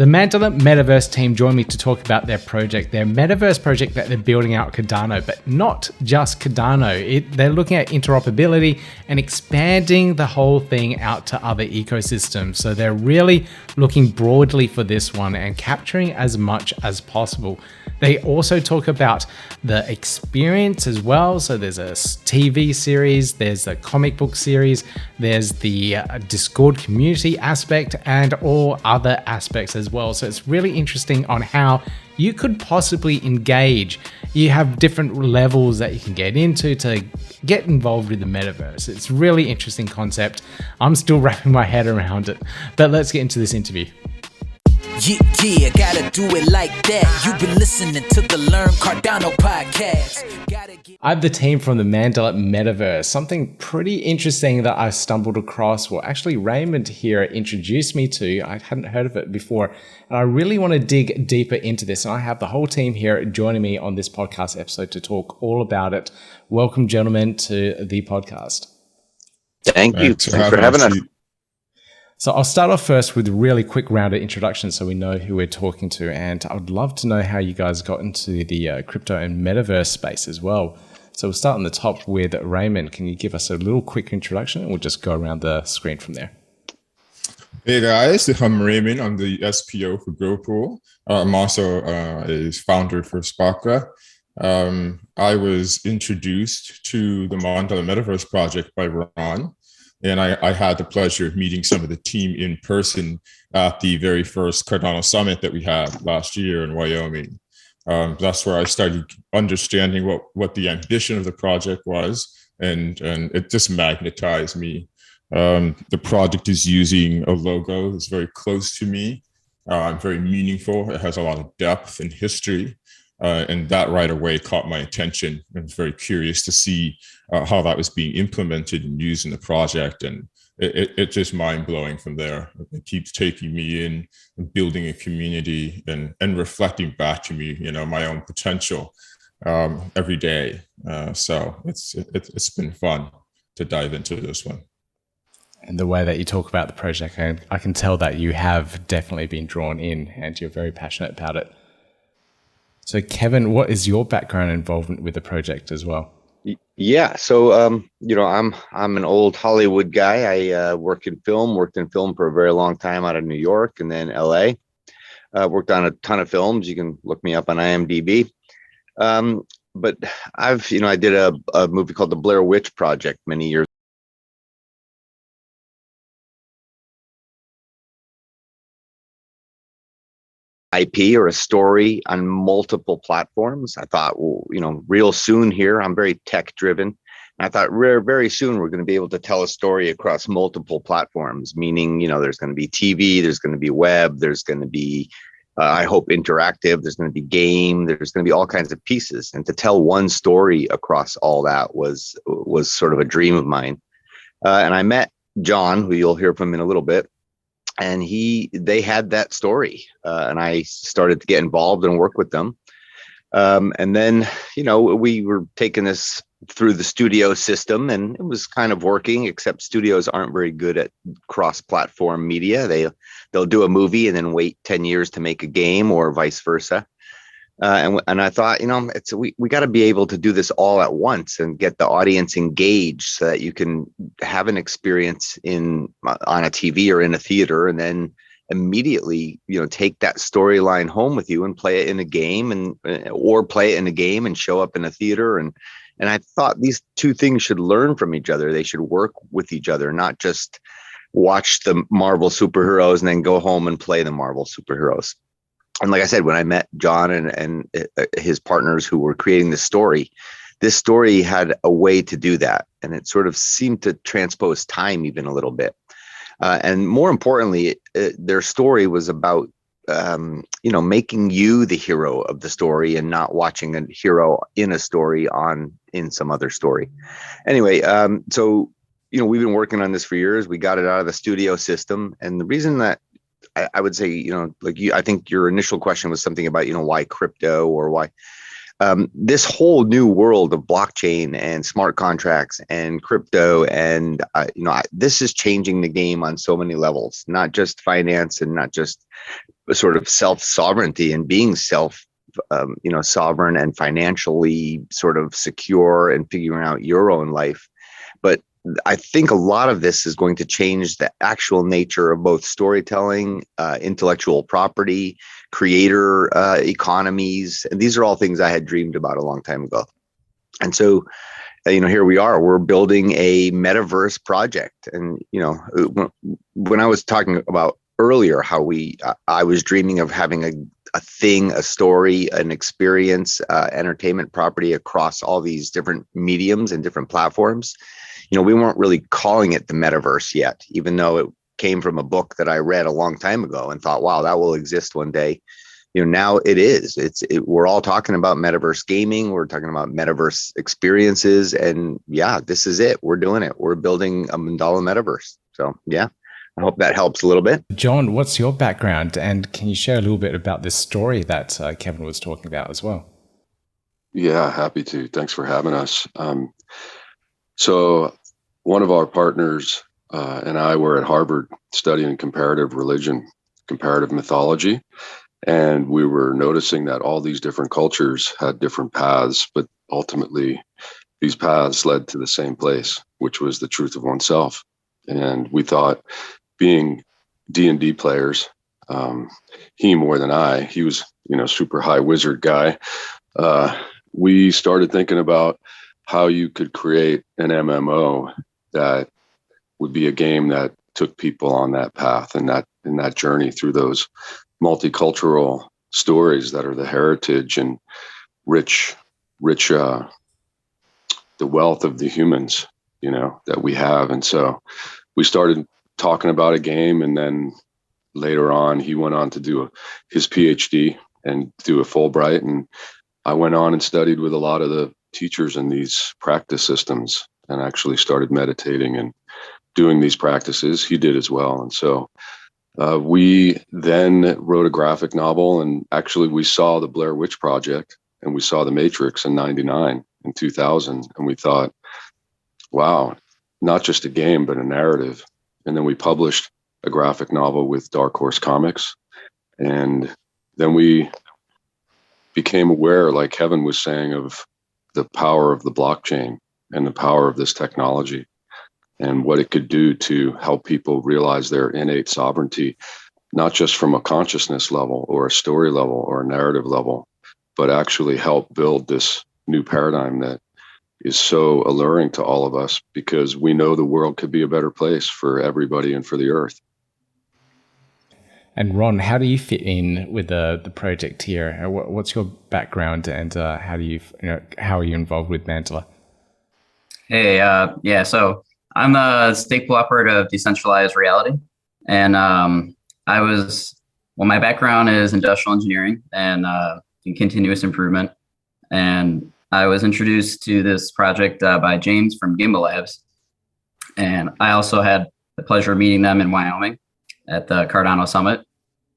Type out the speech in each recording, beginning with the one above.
The Mandala Metaverse team joined me to talk about their project, their metaverse project that they're building out Cardano, but not just Cardano. They're looking at interoperability and expanding the whole thing out to other ecosystems. So they're really looking broadly for this one and capturing as much as possible. They also talk about the experience as well. So there's a TV series, there's a comic book series, there's the Discord community aspect and all other aspects as well. So it's really interesting on how you could possibly engage. You have different levels that you can get into to get involved with the metaverse. It's a really interesting concept. I'm still wrapping my head around it, but let's get into this interview. Yeah, gotta do it like that. You've been listening to the Learn Cardano podcast. I have the team from the Mandala Metaverse. Something pretty interesting that I stumbled across, well, actually Raymond here introduced me to. I hadn't heard of it before, and I really want to dig deeper into this. And I have the whole team here joining me on this podcast episode to talk all about it. Welcome, gentlemen, to the podcast. Thank you. Thanks for having us. So I'll start off first with a really quick round of introductions so we know who we're talking to. And I would love to know how you guys got into the crypto and metaverse space as well. So we'll start on the top with Raymond. Can you give us a little quick introduction and we'll just go around the screen from there? Hey guys, I'm Raymond. I'm the SPO for GoPool. I'm also a founder for Sparkra. I was introduced to the Mandala Metaverse project by Ron. And I had the pleasure of meeting some of the team in person at the very first Cardano Summit that we had last year in Wyoming. That's where I started understanding what the ambition of the project was, and it just magnetized me. The project is using a logo that's very close to me, very meaningful. It has a lot of depth and history. And that right away caught my attention. I was very curious to see how that was being implemented and used in the project. And it's just mind-blowing from there. It keeps taking me in and building a community and reflecting back to me, my own potential every day. So it's been fun to dive into this one. And the way that you talk about the project, I can tell that you have definitely been drawn in and you're very passionate about it. So Kevin, what is your background involvement with the project as well? Yeah, so I'm an old Hollywood guy. I worked in film for a very long time out of New York and then LA. Worked on a ton of films. You can look me up on IMDb. But I did a movie called The Blair Witch Project many years. IP or a story on multiple platforms. I thought, real soon here, I'm very tech driven. I thought very soon we're going to be able to tell a story across multiple platforms, meaning, there's going to be TV, there's going to be web, there's going to be, I hope, interactive, there's going to be game, there's going to be all kinds of pieces. And to tell one story across all that was sort of a dream of mine. And I met John, who you'll hear from in a little bit. And they had that story, and I started to get involved and work with them. And then, we were taking this through the studio system, and it was kind of working, except studios aren't very good at cross-platform media. They'll do a movie and then wait 10 years to make a game, or vice versa. And I thought, we got to be able to do this all at once and get the audience engaged so that you can have an experience on a TV or in a theater, and then immediately, take that storyline home with you and play it in a game or play it in a game and show up in a theater. And I thought these two things should learn from each other. They should work with each other, not just watch the Marvel superheroes and then go home and play the Marvel superheroes. And like I said, when I met John and his partners who were creating this story had a way to do that. And it sort of seemed to transpose time even a little bit. And more importantly, their story was about, making you the hero of the story and not watching a hero in a story in some other story. Anyway, so, we've been working on this for years. We got it out of the studio system. And the reason that I would say, I think your initial question was something about, why crypto or why this whole new world of blockchain and smart contracts and crypto, and this is changing the game on so many levels, not just finance and not just sort of self-sovereignty and being sovereign and financially sort of secure and figuring out your own life. But I think a lot of this is going to change the actual nature of both storytelling, intellectual property, creator economies. And these are all things I had dreamed about a long time ago. And so, here we are, we're building a metaverse project. And, when I was talking about earlier how I was dreaming of having a thing, a story, an experience, entertainment property across all these different mediums and different platforms. We weren't really calling it the metaverse yet, even though it came from a book that I read a long time ago and thought, wow, that will exist one day. Now it is. We're all talking about metaverse gaming. We're talking about metaverse experiences. And yeah, this is it. We're doing it. We're building a Mandala Metaverse. So yeah, I hope that helps a little bit. John, what's your background? And can you share a little bit about this story that Kevin was talking about as well? Yeah, happy to. Thanks for having us. So one of our partners and I were at Harvard studying comparative religion, comparative mythology, and we were noticing that all these different cultures had different paths, but ultimately these paths led to the same place, which was the truth of oneself. And we thought, being D&D players, he more than I, he was, super high wizard guy. We started thinking about how you could create an MMO that would be a game that took people on that path and that journey through those multicultural stories that are the heritage and rich the wealth of the humans, that we have. And so we started talking about a game, and then later on he went on to do his PhD and do a Fulbright, and I went on and studied with a lot of the teachers in these practice systems and actually started meditating and doing these practices. He did as well. And so we then wrote a graphic novel, and actually we saw the Blair Witch Project and we saw the Matrix in 99 and 2000. And we thought, wow, not just a game, but a narrative. And then we published a graphic novel with Dark Horse Comics. And then we became aware, like Kevin was saying, of the power of the blockchain and the power of this technology and what it could do to help people realize their innate sovereignty, not just from a consciousness level or a story level or a narrative level, but actually help build this new paradigm that is so alluring to all of us, because we know the world could be a better place for everybody and for the earth. And Ron, how do you fit in with the project here? What's your background, and how do how are you involved with Mandala? Hey, so I'm the state cooperative of decentralized reality, and my background is industrial engineering and continuous improvement, and I was introduced to this project by James from Gimbal Labs, and I also had the pleasure of meeting them in Wyoming at the Cardano Summit.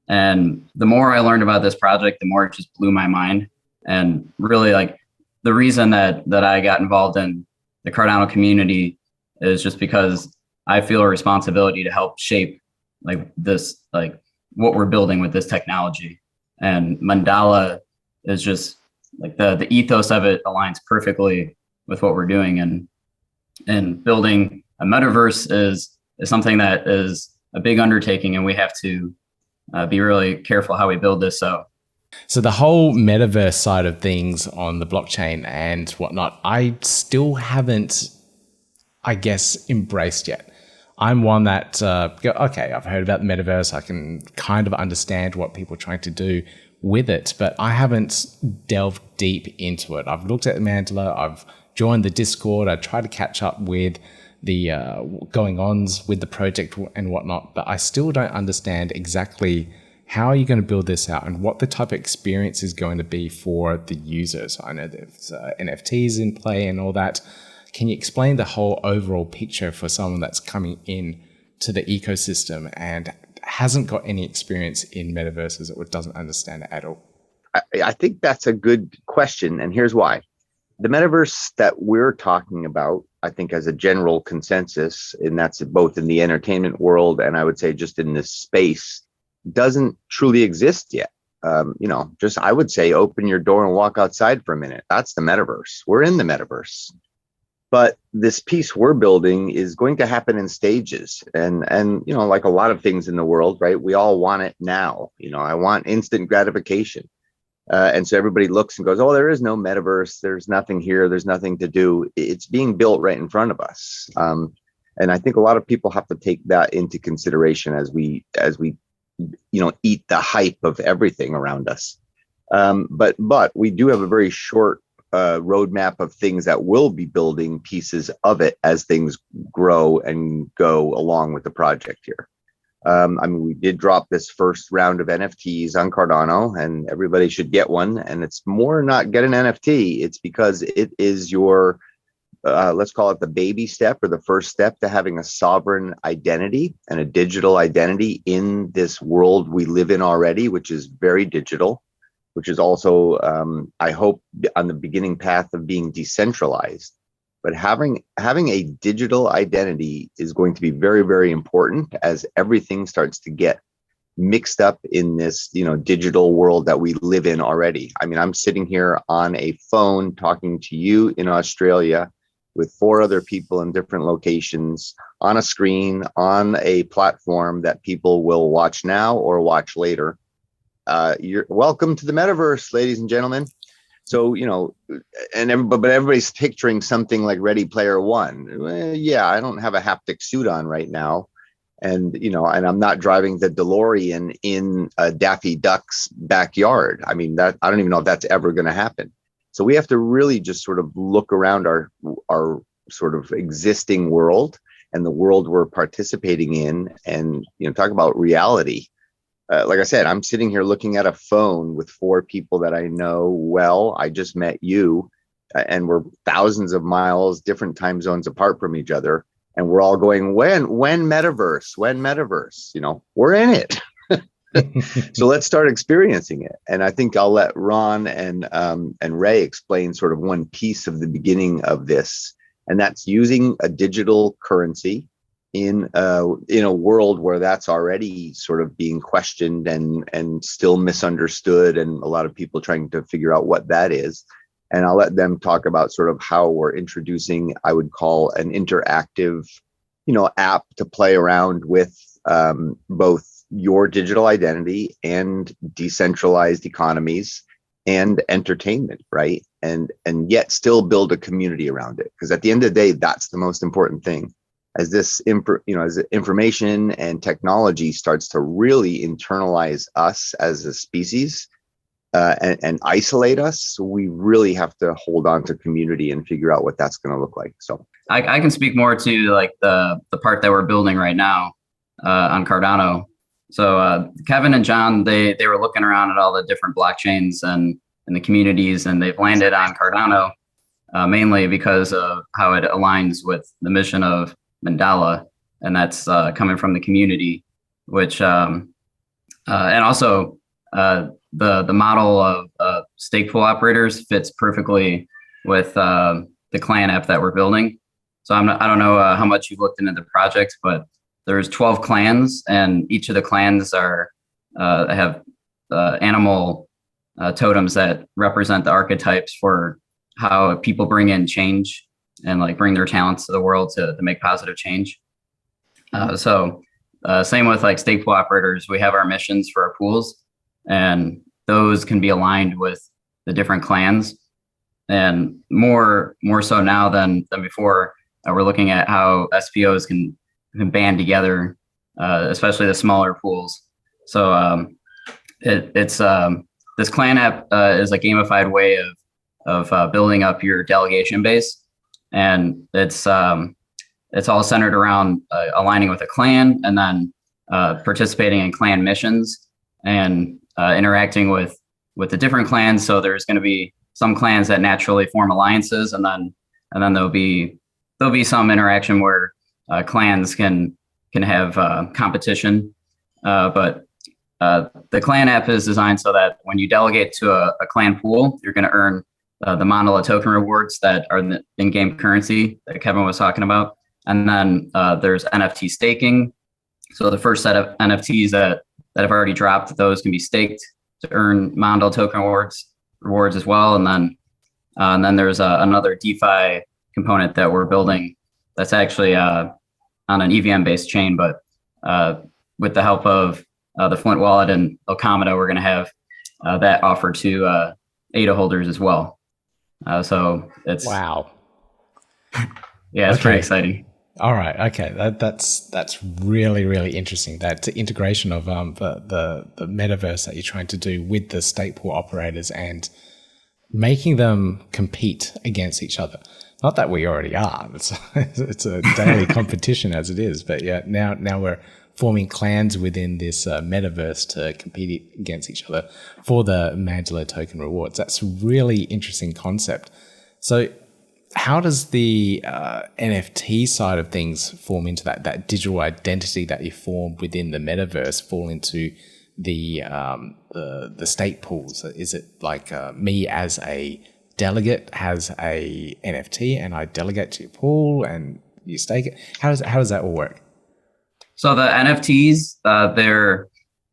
And the more I learned about this project, the more it just blew my mind. And really, like, the reason that I got involved in the Cardano community is just because I feel a responsibility to help shape what we're building with this technology. And Mandala is just like the ethos of it aligns perfectly with what we're doing. And building a metaverse is something that is a big undertaking, and we have to be really careful how we build this. So the whole metaverse side of things on the blockchain and whatnot, I still haven't, I guess, embraced yet. I'm one that, okay, I've heard about the metaverse. I can kind of understand what people are trying to do with it, but I haven't delved deep into it. I've looked at Mandala, I've joined the Discord, I try to catch up with the going-ons with the project and whatnot, but I still don't understand exactly how are you going to build this out and what the type of experience is going to be for the users. I know there's NFTs in play and all that. Can you explain the whole overall picture for someone that's coming in to the ecosystem and hasn't got any experience in metaverses or doesn't understand it at all? I think that's a good question, and here's why. The metaverse that we're talking about, I think, as a general consensus, and that's both in the entertainment world and I would say just in this space, doesn't truly exist yet. Just I would say open your door and walk outside for a minute. That's the metaverse. We're in the metaverse. But this piece we're building is going to happen in stages. And like a lot of things in the world, right? We all want it now. I want instant gratification. And so everybody looks and goes, oh, there is no metaverse. There's nothing here. There's nothing to do. It's being built right in front of us. And I think a lot of people have to take that into consideration as we eat the hype of everything around us. But we do have a very short roadmap of things that will be building pieces of it as things grow and go along with the project here. We did drop this first round of NFTs on Cardano, and everybody should get one. And it's more not get an NFT. It's because it is your, let's call it the baby step or the first step to having a sovereign identity and a digital identity in this world we live in already, which is very digital, which is also, I hope, on the beginning path of being decentralized. But having a digital identity is going to be very, very important as everything starts to get mixed up in this, digital world that we live in already. I'm sitting here on a phone talking to you in Australia with 4 other people in different locations on a screen, on a platform that people will watch now or watch later. You're welcome to the metaverse, ladies and gentlemen. So, but everybody's picturing something like Ready Player One. Well, yeah, I don't have a haptic suit on right now. And, and I'm not driving the DeLorean in Daffy Duck's backyard. I don't even know if that's ever going to happen. So we have to really just sort of look around our sort of existing world and the world we're participating in and, talk about reality. Like I said, I'm sitting here looking at a phone with 4 people that I know well. I just met you, and we're thousands of miles, different time zones apart from each other. And we're all going, when metaverse, we're in it. So let's start experiencing it. And I think I'll let Ron and Ray explain sort of one piece of the beginning of this. And that's using a digital currency in a world where that's already sort of being questioned and still misunderstood, and a lot of people trying to figure out what that is. And I'll let them talk about sort of how we're introducing, I would call, an interactive, app to play around with both your digital identity and decentralized economies and entertainment, right? And yet still build a community around it. Because at the end of the day, that's the most important thing. As this, as information and technology starts to really internalize us as a species and isolate us, we really have to hold on to community and figure out what that's going to look like. So I can speak more to like the part that we're building right now on Cardano. So Kevin and John, they were looking around at all the different blockchains and the communities, and they've landed on Cardano mainly because of how it aligns with the mission of Mandala, and that's coming from the community, which and also the model of stake pool operators fits perfectly with the clan app that we're building. So I don't know how much you've looked into the project, but there's 12 clans, and each of the clans have animal totems that represent the archetypes for how people bring in change and like bring their talents to the world to make positive change. So same with like stake pool operators, we have our missions for our pools, and those can be aligned with the different clans. And more so now than before, we're looking at how SPOs can band together, especially the smaller pools. So it's this clan app is a gamified way of building up your delegation base. And it's all centered around aligning with a clan, and then participating in clan missions and interacting with the different clans. So there's going to be some clans that naturally form alliances, and then there'll be some interaction where clans can have competition. But the clan app is designed so that when you delegate to a clan pool, you're going to earn the Mandala token rewards that are the in-game currency that Kevin was talking about. And then there's NFT staking. So the first set of NFTs that have already dropped, those can be staked to earn Mandala token rewards as well. And then there's another DeFi component that we're building that's actually on an EVM-based chain, but with the help of the Flint wallet and Ocamada, we're going to have that offered to ADA holders as well. So it's wow. Yeah, it's pretty exciting. All right. Okay. That's really, really interesting. That integration of the metaverse that you're trying to do with the state pool operators and making them compete against each other. Not that we already are. It's a daily competition as it is. But yeah, now we're forming clans within this metaverse to compete against each other for the Mandala token rewards. That's a really interesting concept. So how does the NFT side of things form into that digital identity that you form within the metaverse fall into the state pools? Is it like me as a delegate has a NFT and I delegate to your pool and you stake it? How does that all work? So the NFTs,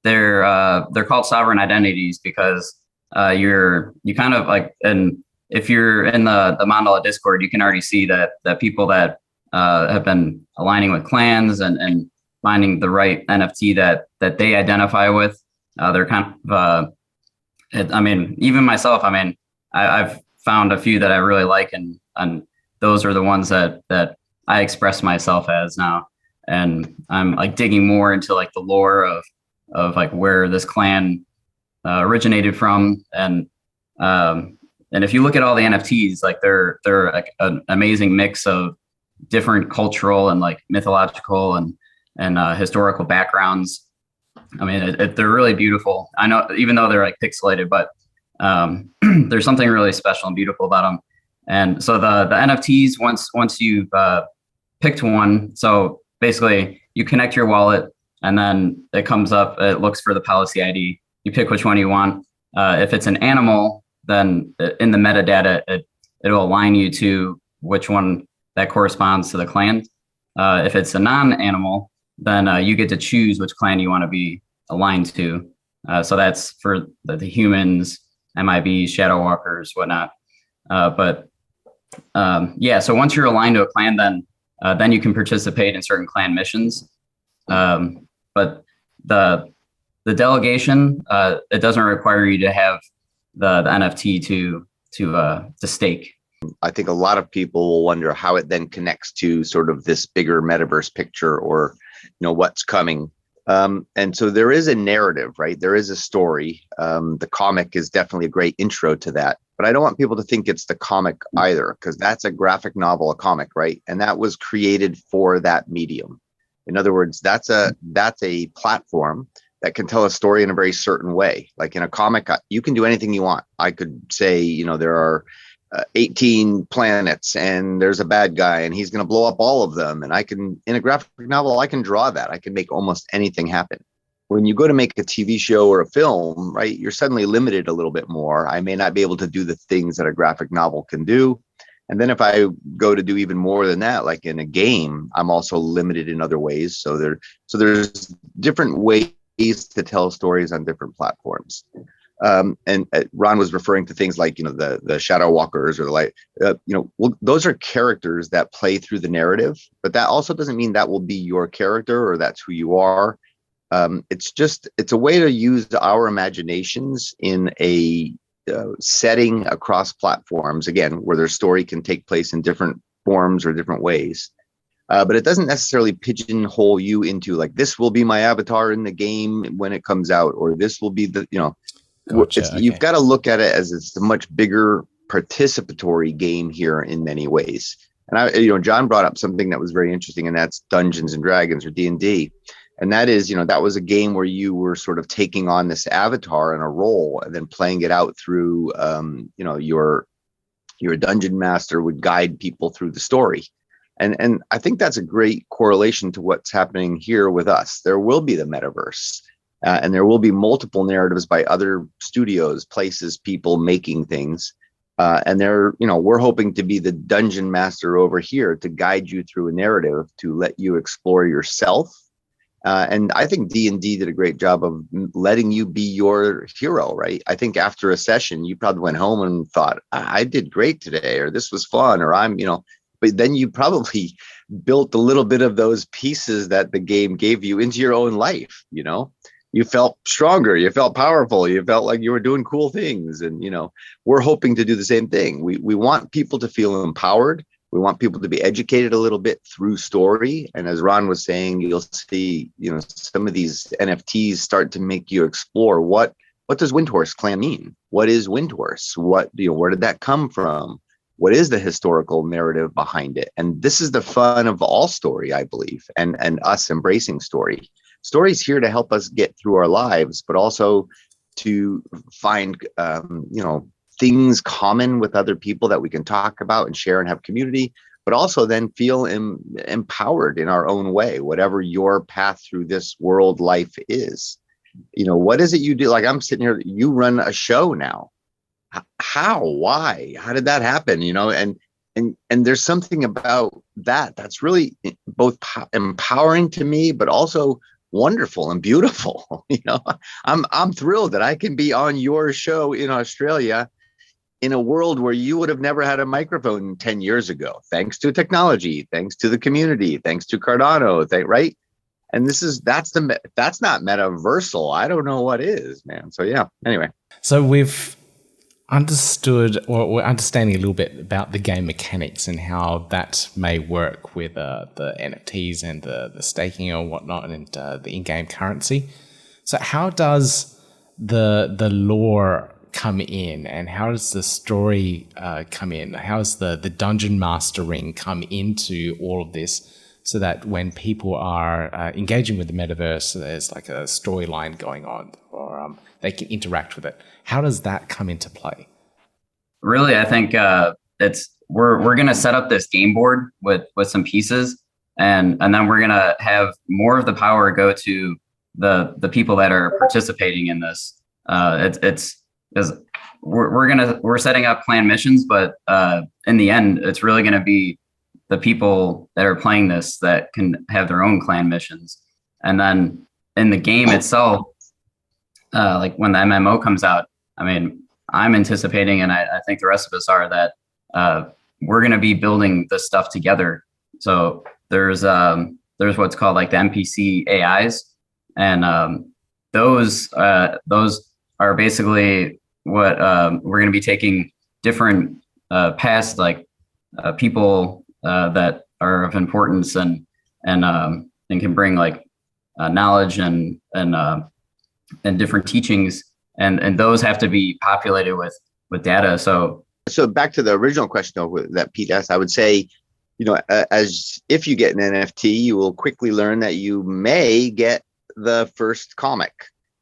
they're called sovereign identities because you kind of like, and if you're in the Mandala Discord, you can already see that people that have been aligning with clans and finding the right NFT that they identify with, they're kind of, even myself, I've found a few that I really like, and those are the ones that I express myself as now. And I'm like digging more into like the lore of like where this clan originated from. And if you look at all the NFTs, like they're like an amazing mix of different cultural and like mythological and historical backgrounds. They're really beautiful. I know, even though they're like pixelated, but there's something really special and beautiful about them. And so the NFTs, once you've picked one, so basically you connect your wallet and then it comes up, it looks for the policy ID. You pick which one you want. If it's an animal, then in the metadata, it'll align you to which one that corresponds to the clan. If it's a non-animal, then you get to choose which clan you want to be aligned to. So that's for the humans, MIB, shadow walkers, whatnot. So once you're aligned to a clan, then you can participate in certain clan missions. But the delegation, it doesn't require you to have the NFT to stake. I think a lot of people will wonder how it then connects to sort of this bigger metaverse picture, or what's coming. And so there is a narrative, right? There is a story. The comic is definitely a great intro to that. But I don't want people to think it's the comic either, because that's a graphic novel, a comic, right? And that was created for that medium. In other words, that's a platform that can tell a story in a very certain way. Like in a comic, you can do anything you want. I could say, there are 18 planets and there's a bad guy and he's going to blow up all of them. And in a graphic novel, I can draw that. I can make almost anything happen. When you go to make a TV show or a film, right, you're suddenly limited a little bit more. I may not be able to do the things that a graphic novel can do. And then if I go to do even more than that, like in a game, I'm also limited in other ways. So there's different ways to tell stories on different platforms. And Ron was referring to things like, the shadow walkers or the light, those are characters that play through the narrative, but that also doesn't mean that will be your character or that's who you are. It's a way to use our imaginations in a setting across platforms, again, where their story can take place in different forms or different ways. But it doesn't necessarily pigeonhole you into like, this will be my avatar in the game when it comes out, or this will be the, Gotcha, okay. You've got to look at it as it's a much bigger participatory game here in many ways. And John brought up something that was very interesting, and that's Dungeons and Dragons, or D&D. And that is, that was a game where you were sort of taking on this avatar and a role and then playing it out through, your dungeon master would guide people through the story. And I think that's a great correlation to what's happening here with us. There will be the metaverse. And there will be multiple narratives by other studios, places, people making things. And we're hoping to be the dungeon master over here to guide you through a narrative, to let you explore yourself. And I think D&D did a great job of letting you be your hero, right? I think after a session, you probably went home and thought, I did great today, or this was fun, or but then you probably built a little bit of those pieces that the game gave you into your own life. You felt stronger, you felt powerful, you felt like you were doing cool things. And, we're hoping to do the same thing. We want people to feel empowered. We want people to be educated a little bit through story. And as Ron was saying, you'll see, some of these NFTs start to make you explore what does Windhorse Clan mean? What is Windhorse? Where did that come from? What is the historical narrative behind it? And this is the fun of all story, I believe, and us embracing story. Story's here to help us get through our lives, but also to find, things common with other people that we can talk about and share and have community, but also then feel empowered in our own way, whatever your path through this world life is. What is it you do? Like, I'm sitting here, you run a show now. How? Why? How did that happen? And there's something about that's really both empowering to me, but also wonderful and beautiful. I'm thrilled that I can be on your show in Australia in a world where you would have never had a microphone 10 years ago, thanks to technology, thanks to the community, thanks to Cardano, right? And that's not metaversal. I don't know what is, man. So yeah, anyway. So we've understood, or we're understanding a little bit about the game mechanics and how that may work with the NFTs and the staking or whatnot, and the in-game currency. So how does the lore come in, and how does the story come in? How does the dungeon mastering come into all of this, so that when people are engaging with the metaverse, there's like a storyline going on, or they can interact with it? How does that come into play? Really, I think we're going to set up this game board with some pieces, and then we're going to have more of the power go to the people that are participating in this. We're setting up clan missions, but in the end, it's really going to be the people that are playing this that can have their own clan missions. And then in the game itself, like when the MMO comes out, I mean, I'm anticipating, and I think the rest of us are, that we're going to be building this stuff together. So there's what's called like the NPC AIs, and those are basically what we're going to be taking different past people that are of importance and can bring like knowledge and different teachings, and those have to be populated with data. So back to the original question that Pete asked, I would say, as if you get an NFT, you will quickly learn that you may get the first comic,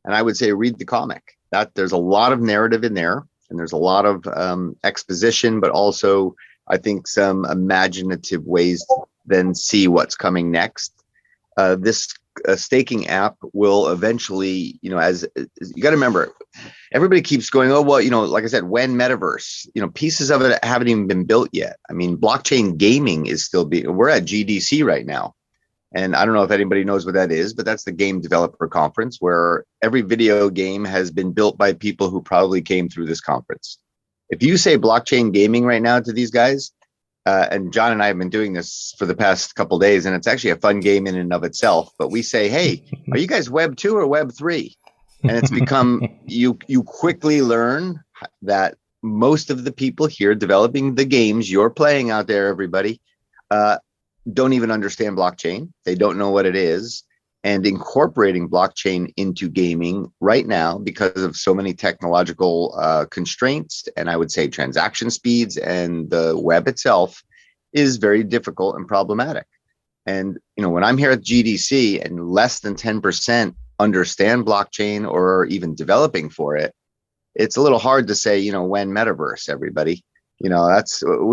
and I would say read the comic. That there's a lot of narrative in there, and there's a lot of exposition, but also I think some imaginative ways to then see what's coming next. This staking app will eventually, as you got to remember, everybody keeps going, oh, well, like I said, when metaverse, pieces of it haven't even been built yet. I mean, blockchain gaming is still we're at GDC right now. And I don't know if anybody knows what that is, but that's the game developer conference where every video game has been built by people who probably came through this conference. If you say blockchain gaming right now to these guys, and John and I have been doing this for the past couple of days, and it's actually a fun game in and of itself, but we say, hey, are you guys Web 2 or Web 3? And it's become, you quickly learn that most of the people here developing the games you're playing out there, everybody, don't even understand blockchain. They don't know what it is. And incorporating blockchain into gaming right now, because of so many technological constraints, and I would say transaction speeds and the web itself, is very difficult and problematic. And when I'm here at GDC and less than 10% understand blockchain or are even developing for it, it's a little hard to say, when metaverse, everybody. We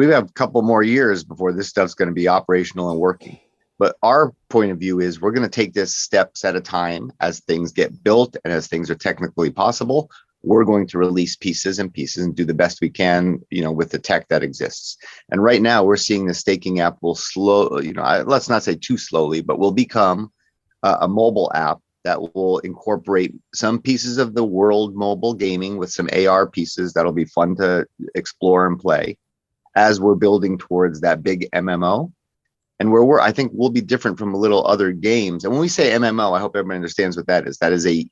have a couple more years before this stuff's going to be operational and working. But our point of view is we're going to take this steps at a time as things get built and as things are technically possible. We're going to release pieces and do the best we can, with the tech that exists. And right now we're seeing the staking app will let's not say too slowly, but will become a mobile app that will incorporate some pieces of the world mobile gaming with some AR pieces that'll be fun to explore and play as we're building towards that big MMO. And I think we'll be different from a little other games. And when we say MMO, I hope everybody understands what that is. That is a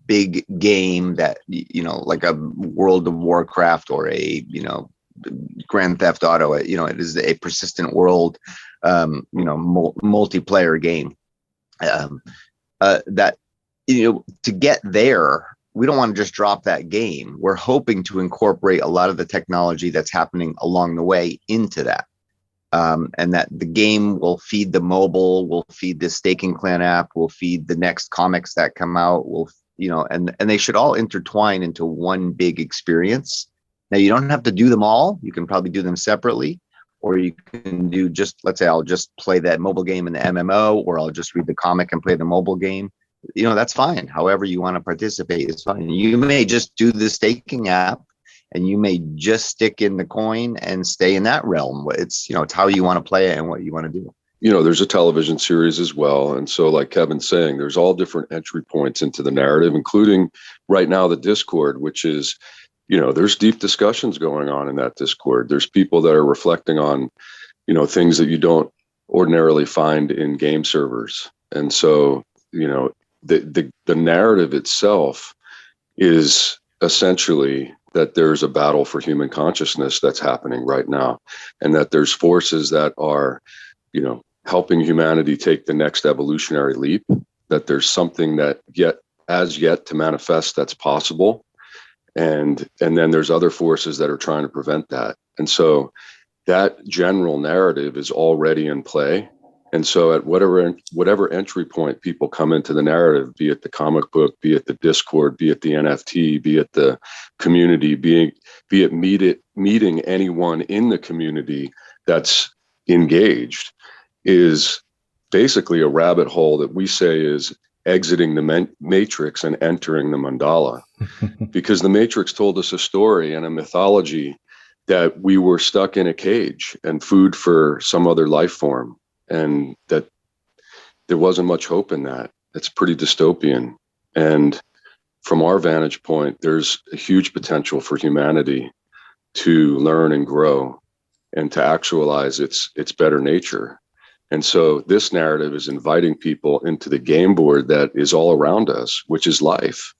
big game that, like a World of Warcraft or a, Grand Theft Auto, it is a persistent world, multiplayer game. That, to get there, we don't want to just drop that game. We're hoping to incorporate a lot of the technology that's happening along the way into that. And that the game will feed the mobile, will feed the staking clan app, will feed the next comics that come out, and they should all intertwine into one big experience. Now, you don't have to do them all. You can probably do them separately, or you can do let's say I'll just play that mobile game in the MMO, or I'll just read the comic and play the mobile game. That's fine. However you want to participate is fine. You may just do the staking app, and you may just stick in the coin and stay in that realm. It's, it's how you want to play it and what you want to do. There's a television series as well. And so like Kevin's saying, there's all different entry points into the narrative, including right now the Discord, which is, there's deep discussions going on in that Discord. There's people that are reflecting on, things that you don't ordinarily find in game servers. And so, the narrative itself is essentially that there's a battle for human consciousness that's happening right now, and that there's forces that are, helping humanity take the next evolutionary leap, that there's something that as yet to manifest that's possible. And then there's other forces that are trying to prevent that. And so that general narrative is already in play. And so at whatever entry point people come into the narrative, be it the comic book, be it the Discord, be it the NFT, be it the community, be it meeting anyone in the community that's engaged, is basically a rabbit hole that we say is exiting the matrix and entering the mandala. Because the matrix told us a story and a mythology that we were stuck in a cage and food for some other life form, and that there wasn't much hope in that. It's pretty dystopian. And from our vantage point, there's a huge potential for humanity to learn and grow and to actualize its better nature. And so this narrative is inviting people into the game board that is all around us, which is life,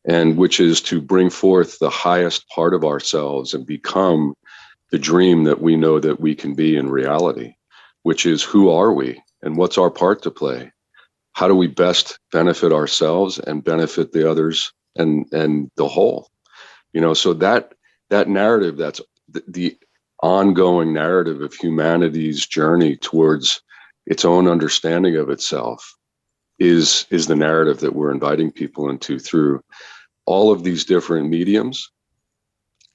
and which is to bring forth the highest part of ourselves and become the dream that we know that we can be in reality, which is, who are we and what's our part to play? How do we best benefit ourselves and benefit the others and the whole? So that narrative, that's the ongoing narrative of humanity's journey towards its own understanding of itself, is the narrative that we're inviting people into through all of these different mediums,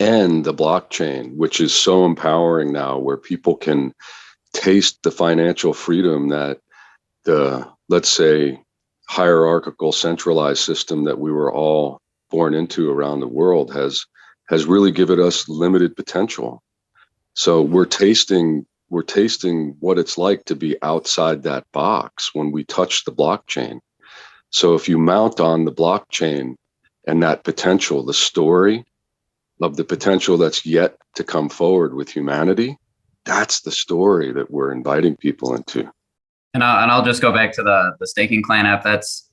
and the blockchain, which is so empowering now, where people can taste the financial freedom that the, let's say, hierarchical centralized system that we were all born into around the world has really given us limited potential. So we're tasting what it's like to be outside that box when we touch the blockchain. So if you mount on the blockchain and that potential, the story of the potential that's yet to come forward with humanity, that's the story that we're inviting people into. And I'll just go back to the staking clan app. That's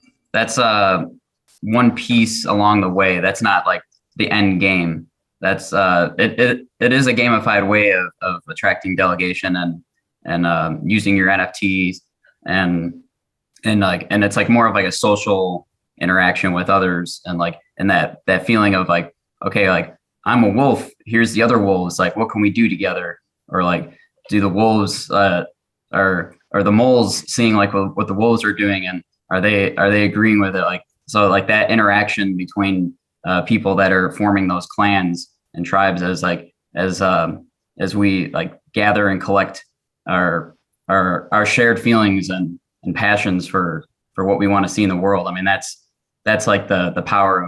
one piece along the way. That's not like the end game. That's it is a gamified way of attracting delegation and using your NFTs and it's like more of like a social interaction with others, and that feeling of like, okay, like I'm a wolf, here's the other wolves, like what can we do together? Or like, do the wolves are the moles seeing like what the wolves are doing, and are they agreeing with it? Like, so like that interaction between people that are forming those clans and tribes as we like gather and collect our our shared feelings and passions for what we want to see in the world. I mean, that's like the power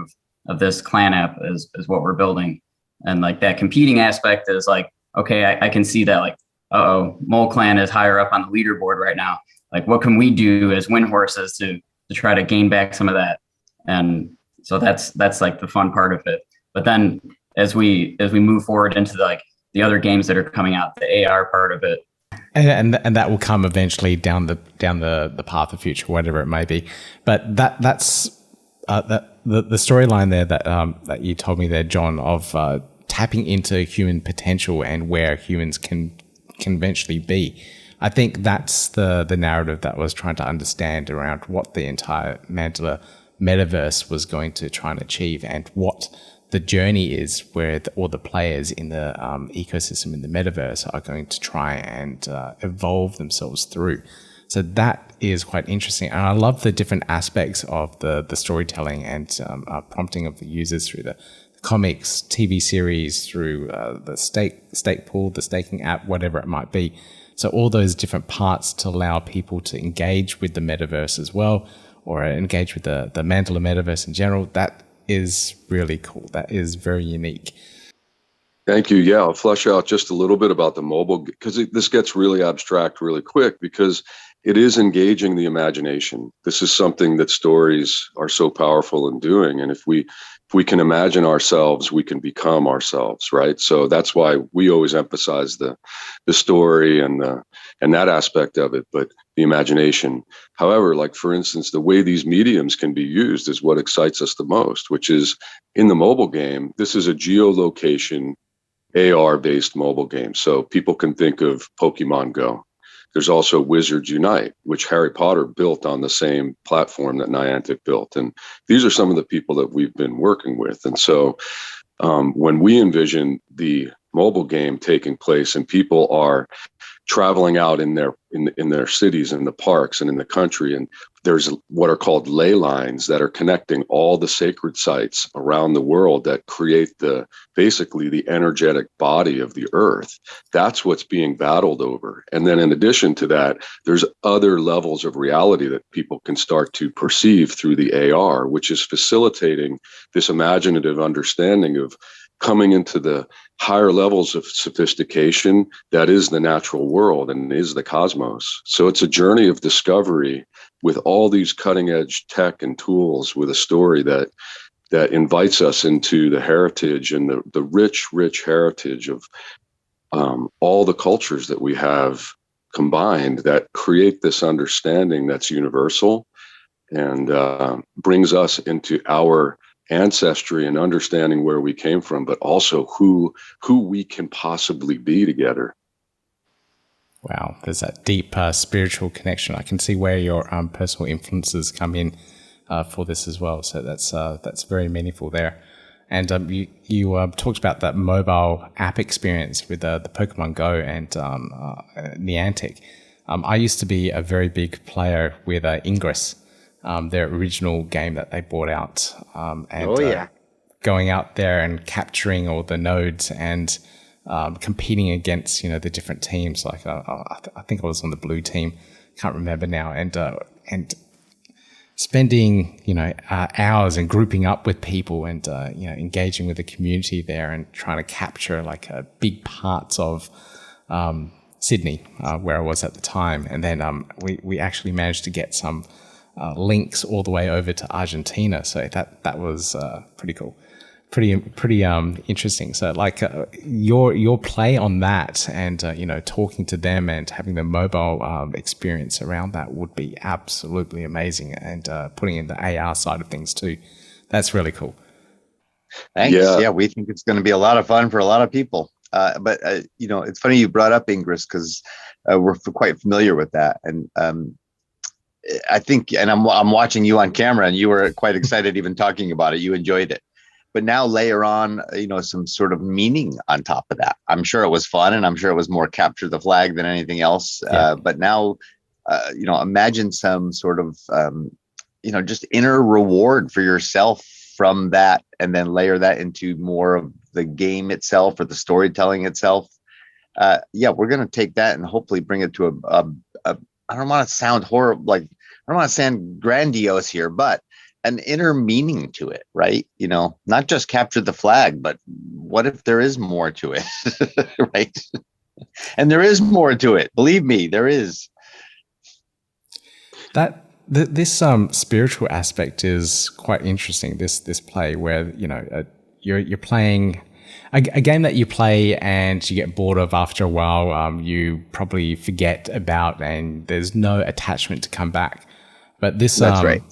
of this clan app is what we're building. And like that competing aspect is like, okay, I can see that, like, Mole Clan is higher up on the leaderboard right now. Like, what can we do as win horses to try to gain back some of that? And so that's like the fun part of it. But then as we move forward into the other games that are coming out, the AR part of it, and that will come eventually down the path of future, whatever it may be. But that's the storyline there that you told me there, John, of tapping into human potential and where humans can eventually be. I think that's the narrative that I was trying to understand around what the entire Mandala Metaverse was going to try and achieve, and what the journey is where all the players in the ecosystem in the metaverse are going to try and evolve themselves through. So that is quite interesting. And I love the different aspects of the storytelling and prompting of the users through the comics, TV series, through the stake pool, the staking app, whatever it might be. So all those different parts to allow people to engage with the metaverse as well, or engage with the Mandala Metaverse in general. That is really cool. That is very unique. Thank you. Yeah, I'll flesh out just a little bit about the mobile, because this gets really abstract really quick, because it is engaging the imagination. This is something that stories are so powerful in doing. And if we can imagine ourselves, we can become ourselves, right? So that's why we always emphasize the story and that aspect of it, but the imagination. However, like for instance, the way these mediums can be used is what excites us the most, which is in the mobile game. This is a geolocation AR-based mobile game. So people can think of Pokemon Go. There's also Wizards Unite, which Harry Potter built on the same platform that Niantic built. And these are some of the people that we've been working with. And so when we envision the mobile game taking place and people are traveling out in their cities, in the parks and in the country, and there's what are called ley lines that are connecting all the sacred sites around the world that create basically the energetic body of the earth. That's what's being battled over. And then in addition to that, there's other levels of reality that people can start to perceive through the AR, which is facilitating this imaginative understanding of coming into the higher levels of sophistication that is the natural world and is the cosmos. So it's a journey of discovery with all these cutting edge tech and tools, with a story that invites us into the heritage and the rich heritage of all the cultures that we have combined that create this understanding that's universal and brings us into our ancestry and understanding where we came from, but also who we can possibly be together. Wow, there's that deep spiritual connection. I can see where your personal influences come in for this as well. So that's very meaningful there. And you talked about that mobile app experience with the Pokemon Go and Niantic. I used to be a very big player with Ingress, their original game that they brought out, and going out there and capturing all the nodes and competing against the different teams. Like I think I was on the blue team, can't remember now, and spending hours and grouping up with people and engaging with the community there and trying to capture like big parts of Sydney, where I was at the time, and then we actually managed to get some links all the way over to Argentina. So that was pretty cool, pretty interesting. So like your play on that and talking to them and having the mobile experience around that would be absolutely amazing, and putting in the AR side of things too. That's really cool. Thanks. Yeah, we think it's going to be a lot of fun for a lot of people. But it's funny you brought up Ingress, because we're quite familiar with that, and I think, and I'm watching you on camera, and you were quite excited even talking about it. You enjoyed it, but now layer on, some sort of meaning on top of that. I'm sure it was fun, and I'm sure it was more capture the flag than anything else. Yeah. But now, imagine some sort of, just inner reward for yourself from that, and then layer that into more of the game itself or the storytelling itself. yeah, we're going to take that and hopefully bring it to a I don't want to sound horrible, like I don't want to sound grandiose here, but an inner meaning to it, right? You know, not just capture the flag, but what if there is more to it, right? And there is more to it. Believe me, there is. This spiritual aspect is quite interesting. This play where you're playing a game that you play and you get bored of after a while. You probably forget about, and there's no attachment to come back. But this that's right.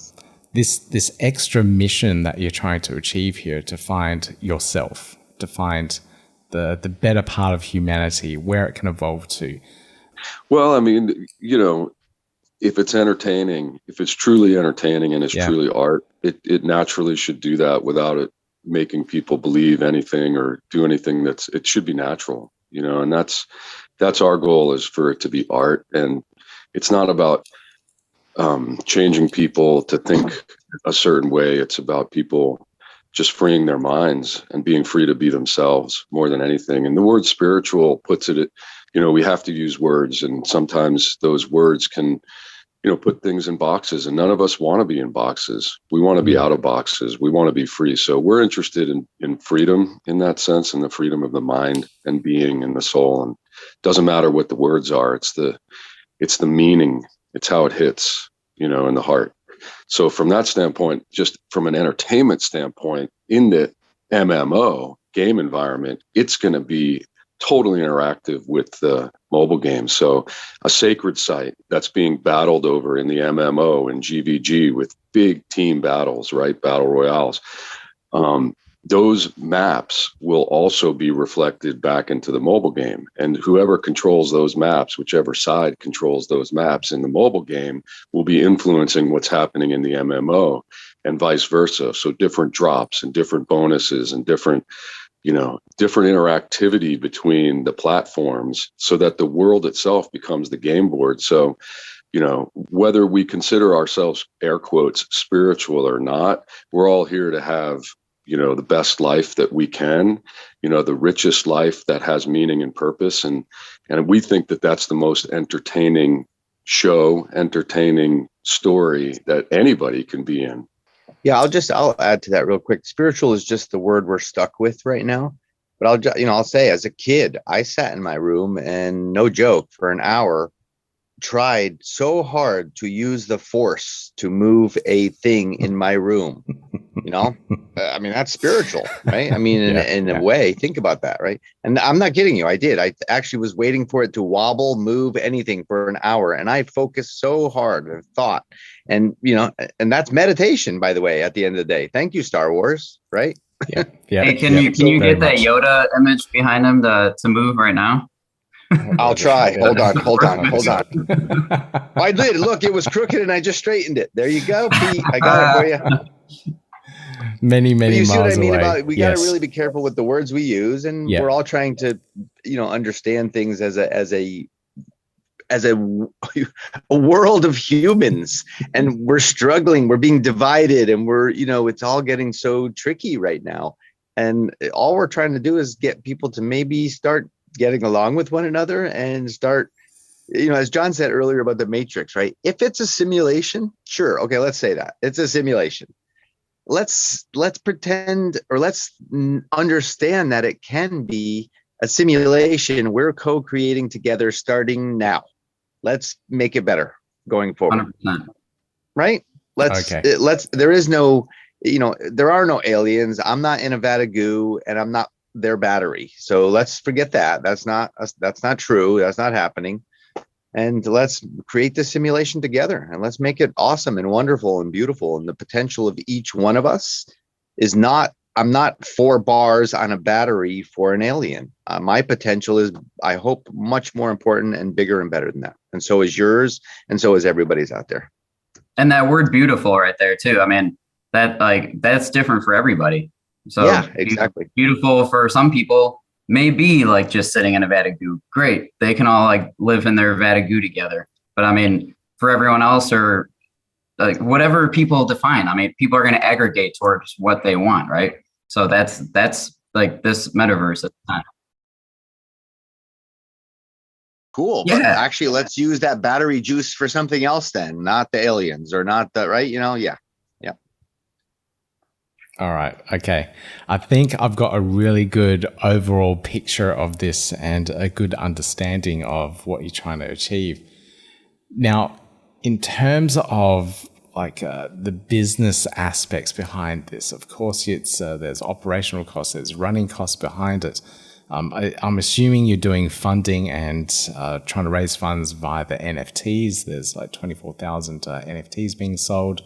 This extra mission that you're trying to achieve here, to find yourself, to find the better part of humanity, where it can evolve to. Well, I mean, if it's entertaining, if it's truly entertaining and it's truly art, it naturally should do that without it making people believe anything or do anything. It should be natural, and that's our goal, is for it to be art. And it's not about changing people to think a certain way. It's about people just freeing their minds and being free to be themselves more than anything. And the word spiritual puts it, we have to use words, and sometimes those words can, put things in boxes, and none of us want to be in boxes. We want to be out of boxes. We want to be free. So we're interested in freedom in that sense, and the freedom of the mind and being and the soul. And it doesn't matter what the words are. It's the meaning. It's how it hits, in the heart. So from that standpoint, just from an entertainment standpoint, in the MMO game environment, it's going to be totally interactive with the mobile game. So a sacred site that's being battled over in the MMO and GVG with big team battles, right? Battle royales. Those maps will also be reflected back into the mobile game. And whoever controls those maps, whichever side controls those maps in the mobile game, will be influencing what's happening in the MMO, and vice versa. So different drops and different bonuses and different interactivity between the platforms, so that the world itself becomes the game board. So, whether we consider ourselves, air quotes, spiritual or not, we're all here to have, the best life that we can, the richest life that has meaning and purpose. And we think that that's the most entertaining show, entertaining story that anybody can be in. Yeah, I'll add to that real quick. Spiritual is just the word we're stuck with right now. But I'll say, as a kid, I sat in my room and, no joke, for an hour, tried so hard to use the force to move a thing in my room. I mean, that's spiritual, right? I mean, in a way, think about that, right? And I'm not kidding you. I did. I actually was waiting for it to wobble, move, anything for an hour. And I focused so hard and thought, and, and that's meditation, by the way, at the end of the day. Thank you, Star Wars, right? Yeah. Hey, can you get that Yoda image behind him to move right now? I'll try. Hold on. I did. Look, it was crooked and I just straightened it. There you go, Pete. I got it for you. Many you miles see what I mean away. about it? We got to really be careful with the words we use, and we're all trying to, understand things as a world of humans, and we're struggling. We're being divided, and we're, it's all getting so tricky right now. And all we're trying to do is get people to maybe start getting along with one another and start, as John said earlier about the Matrix, right? If it's a simulation, sure. Okay. Let's say that it's a simulation. Let's pretend, or let's understand that it can be a simulation we're co-creating together starting now. Let's make it better going forward. 100%. Right? There is no, there are no aliens. I'm not in a vat of goo, and I'm not their battery. So let's forget that. That's not true. That's not happening. And let's create this simulation together, and let's make it awesome and wonderful and beautiful. And the potential of each one of us is not, I'm not 4 bars on a battery for an alien. My potential is, I hope, much more important and bigger and better than that. And so is yours. And so is everybody's out there. And that word beautiful right there too. I mean, that's different for everybody. So yeah, exactly. Beautiful for some people may be like just sitting in a vat of goo. Great. They can all like live in their vat of goo together. But I mean, for everyone else, or like whatever people define, I mean, people are going to aggregate towards what they want. Right. So that's like this metaverse at the time. Cool. Yeah. But actually, let's use that battery juice for something else then, not the aliens or not the, right? You know, yeah. Yeah. All right. Okay. I think I've got a really good overall picture of this and a good understanding of what you're trying to achieve. Now, in terms of like the business aspects behind this, of course, it's there's operational costs, there's running costs behind it. I'm assuming you're doing funding and trying to raise funds via the NFTs. There's like 24,000 NFTs being sold.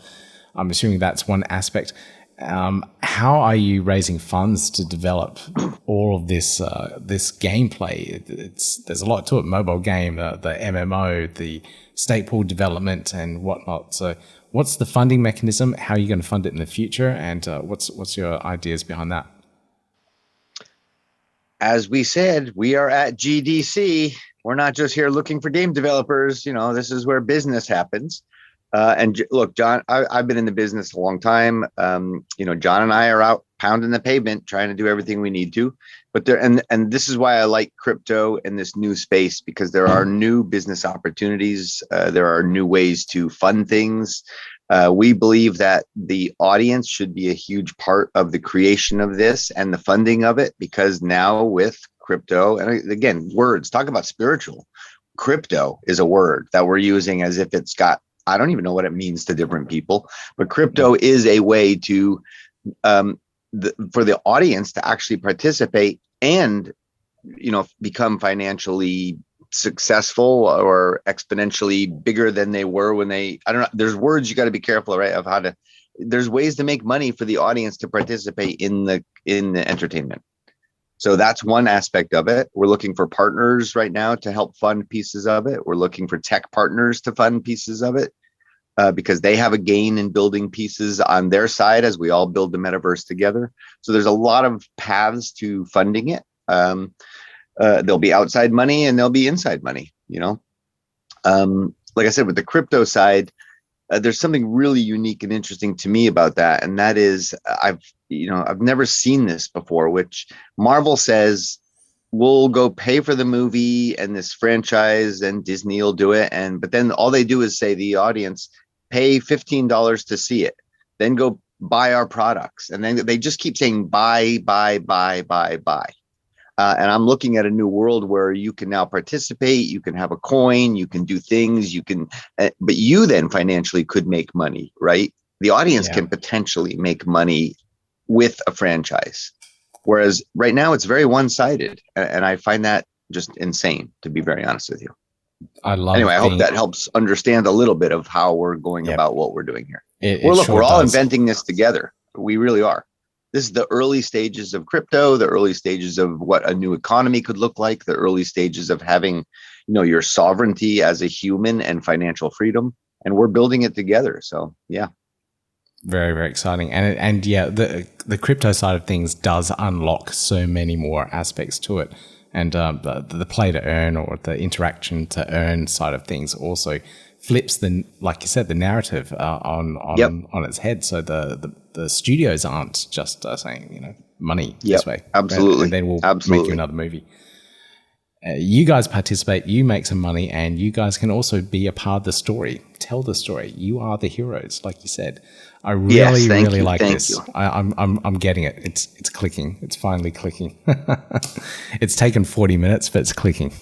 I'm assuming that's one aspect. How are you raising funds to develop all of this this gameplay? There's a lot to it. Mobile game, the MMO, the stake pool development, and whatnot. So, what's the funding mechanism? How are you going to fund it in the future? And what's your ideas behind that? As we said, we are at GDC. We're not just here looking for game developers. You know, this is where business happens. Look, John, I've been in the business a long time. You know, John and I are out pounding the pavement, trying to do everything we need to. But and this is why I like crypto and this new space, because there are new business opportunities. There are new ways to fund things. We believe that the audience should be a huge part of the creation of this and the funding of it, because now with crypto, and again, words, talk about spiritual. Crypto is a word that we're using as if it's got, I don't even know what it means to different people, but crypto is a way to, for the audience to actually participate and, you know, become financially successful or exponentially bigger than they were when they, I don't know, there's words you got to be careful, right, of how to, there's ways to make money for the audience to participate in the entertainment. So that's one aspect of it. We're looking for partners right now to help fund pieces of it. We're looking for tech partners to fund pieces of it, because they have a gain in building pieces on their side as we all build the metaverse together. So there's a lot of paths to funding it. There'll be outside money and there'll be inside money, you know. Like I said, with the crypto side, there's something really unique and interesting to me about that. And that is, I've never seen this before, which Marvel says, we'll go pay for the movie and this franchise and Disney will do it. But then all they do is say, the audience, pay $15 to see it, then go buy our products. And then they just keep saying, buy. And I'm looking at a new world where you can now participate, you can have a coin, you can do things, you can, but you then financially could make money, right? The audience can potentially make money with a franchise. Whereas right now it's very one-sided. And I find that just insane, to be very honest with you. I hope that helps understand a little bit of how we're going about what we're doing here. We're all inventing this together. We really are. This is the early stages of crypto, the early stages of what a new economy could look like, the early stages of having, you know, your sovereignty as a human and financial freedom. And we're building it together. So, yeah. Very, very exciting. And the crypto side of things does unlock so many more aspects to it. And the play to earn, or the interaction to earn side of things also flips like you said, the narrative on its head. So the studios aren't just saying, you know, money this way. Absolutely. And then we'll make you another movie. You guys participate, you make some money, and you guys can also be a part of the story. Tell the story. You are the heroes, like you said. I really like this. I'm getting it. It's clicking. It's finally clicking. It's taken 40 minutes, but it's clicking.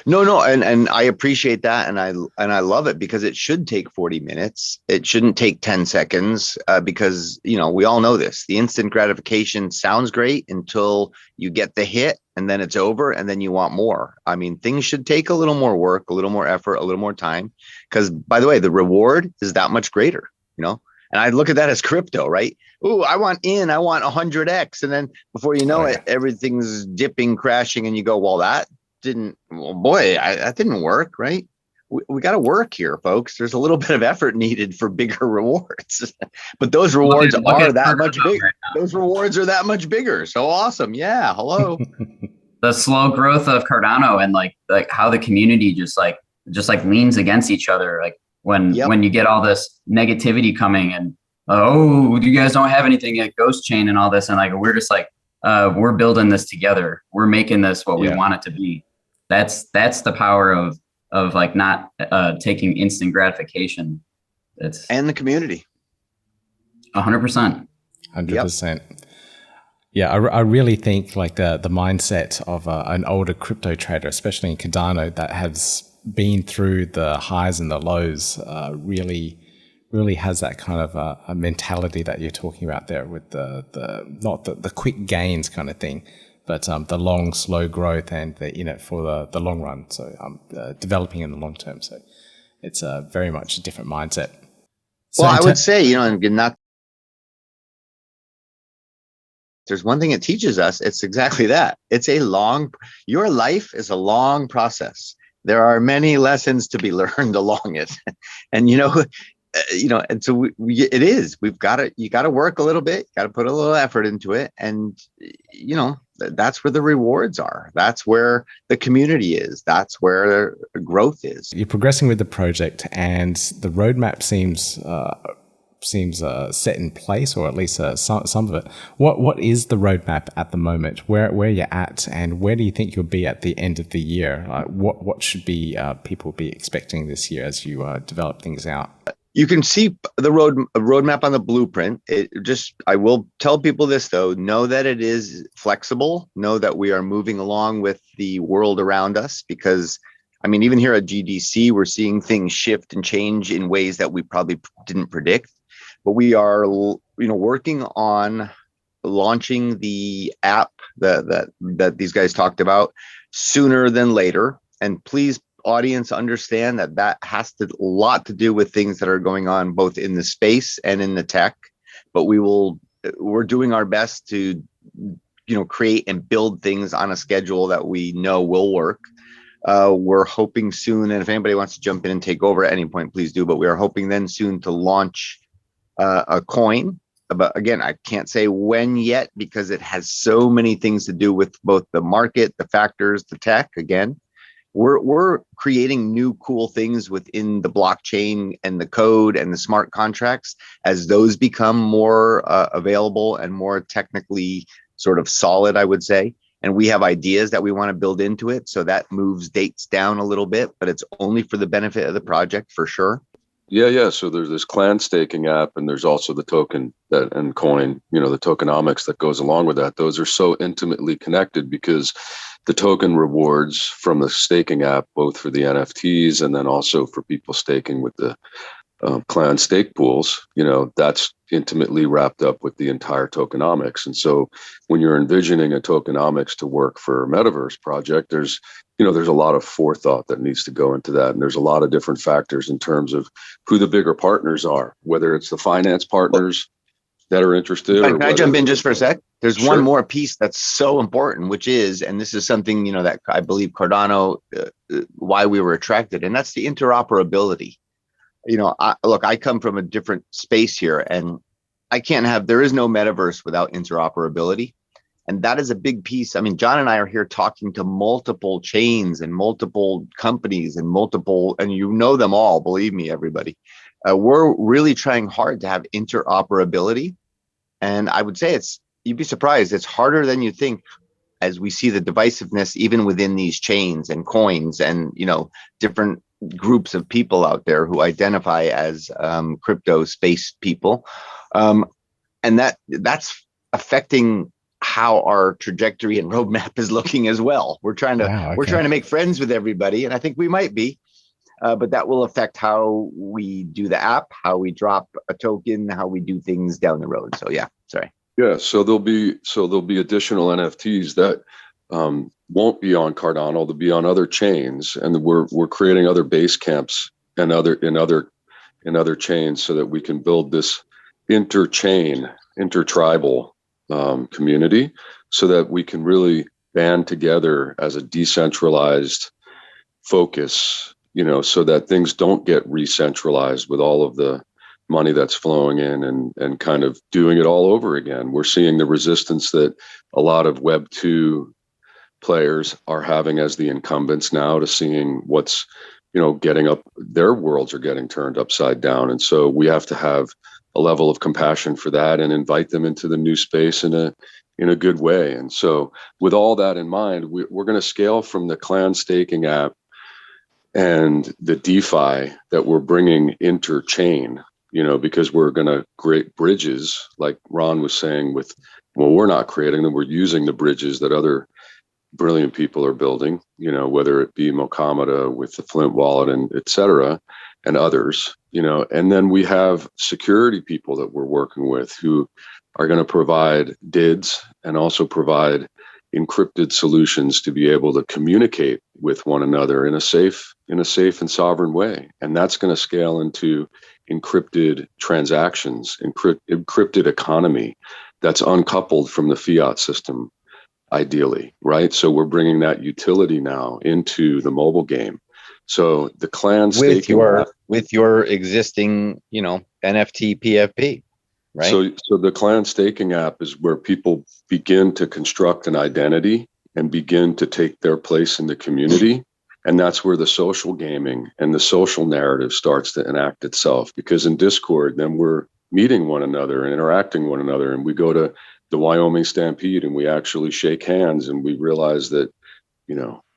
No, and I appreciate that, and I love it, because it should take 40 minutes. It shouldn't take 10 seconds, because, you know, we all know this. The instant gratification sounds great until you get the hit, and then it's over, and then you want more. I mean, things should take a little more work, a little more effort, a little more time, because, by the way, the reward is that much greater, you know. And I look at that as crypto, right? Ooh, I want 100x, and then before you know it, everything's dipping, crashing, and you go, well, that didn't work, right? We got to work here, folks. There's a little bit of effort needed for bigger rewards, but those rewards are that much bigger. Those rewards are that much bigger. So awesome. Yeah. Hello. The slow growth of Cardano, and like how the community just leans against each other. Like when you get all this negativity coming, and you guys don't have anything at Ghost Chain and all this. And like, we're just like, we're building this together. We're making this what we want it to be. that's the power of like not taking instant gratification. And the community. 100%. 100%. Yeah, I really think like the mindset of an older crypto trader, especially in Cardano, that has been through the highs and the lows, really has that kind of a mentality that you're talking about there, with the not the quick gains kind of thing, but the long, slow growth, and the in it for the long run. So developing in the long term. So it's very much a different mindset. So well, I would say, and not. There's one thing it teaches us. It's exactly that. It's your life is a long process. There are many lessons to be learned along it. And, and so it is, you got to work a little bit, got to put a little effort into it. And, that's where the rewards are. That's where the community is. That's where growth is. You're progressing with the project, and the roadmap seems set in place, or at least some of it. What is the roadmap at the moment? Where you're at, and where do you think you'll be at the end of the year? What should people be expecting this year as you develop things out? You can see the roadmap on the blueprint. I will tell people this though: know that it is flexible. Know that we are moving along with the world around us, because even here at GDC, we're seeing things shift and change in ways that we probably didn't predict. But we are, working on launching the app that these guys talked about sooner than later. And please, audience, understand that has a lot to do with things that are going on both in the space and in the tech. But we're doing our best to, create and build things on a schedule that we know will work. We're hoping soon, and if anybody wants to jump in and take over at any point, please do. But we are hoping then soon to launch a coin. But again, I can't say when yet, because it has so many things to do with both the market, the factors, the tech. Again, we're creating new cool things within the blockchain and the code and the smart contracts as those become more available and more technically sort of solid, I would say. And we have ideas that we want to build into it, so that moves dates down a little bit, but it's only for the benefit of the project for sure. Yeah. So there's this clan staking app, and there's also the token and coin, the tokenomics that goes along with that. Those are so intimately connected, because the token rewards from the staking app, both for the NFTs and then also for people staking with the clan stake pools, that's intimately wrapped up with the entire tokenomics. And so when you're envisioning a tokenomics to work for a metaverse project, there's a lot of forethought that needs to go into that. And there's a lot of different factors in terms of who the bigger partners are, whether it's the finance partners that are interested. Can I jump in just for a sec? There's Sure. one more piece that's so important, which is, and this is something, that I believe Cardano, why we were attracted, and that's the interoperability. I come from a different space here, and there is no metaverse without interoperability. And that is a big piece. John and I are here talking to multiple chains and multiple companies and them all, believe me, everybody. We're really trying hard to have interoperability. And I would say you'd be surprised, it's harder than you think, as we see the divisiveness even within these chains and coins and, different groups of people out there who identify as crypto space people. And that's affecting how our trajectory and roadmap is looking as well. We're trying to make friends with everybody, and I think we might be, but that will affect how we do the app, how we drop a token, how we do things down the road. So yeah, sorry. Yeah, so there'll be additional NFTs that won't be on Cardano. They'll be on other chains, and we're creating other base camps and other chains so that we can build this intertribal community, so that we can really band together as a decentralized focus, so that things don't get re-centralized with all of the money that's flowing in and kind of doing it all over again. We're seeing the resistance that a lot of Web 2 players are having as the incumbents now to seeing what's, getting up, their worlds are getting turned upside down. And so we have to have a level of compassion for that and invite them into the new space in in a good way. And so with all that in mind, we're going to scale from the clan staking app and the DeFi that we're bringing interchain, because we're going to create bridges, like Ron was saying, we're not creating them, we're using the bridges that other brilliant people are building, whether it be Mokamada with the Flint wallet and et cetera, and others, and then we have security people that we're working with who are going to provide DIDs and also provide encrypted solutions to be able to communicate with one another in a safe and sovereign way. And that's going to scale into encrypted transactions, encrypted economy that's uncoupled from the fiat system, ideally, right? So we're bringing that utility now into the mobile game. So the clan staking with your existing, NFT PFP, right? So the clan staking app is where people begin to construct an identity and begin to take their place in the community. And that's where the social gaming and the social narrative starts to enact itself. Because in Discord, then we're meeting one another and interacting one another. And we go to the Wyoming Stampede and we actually shake hands and we realize that,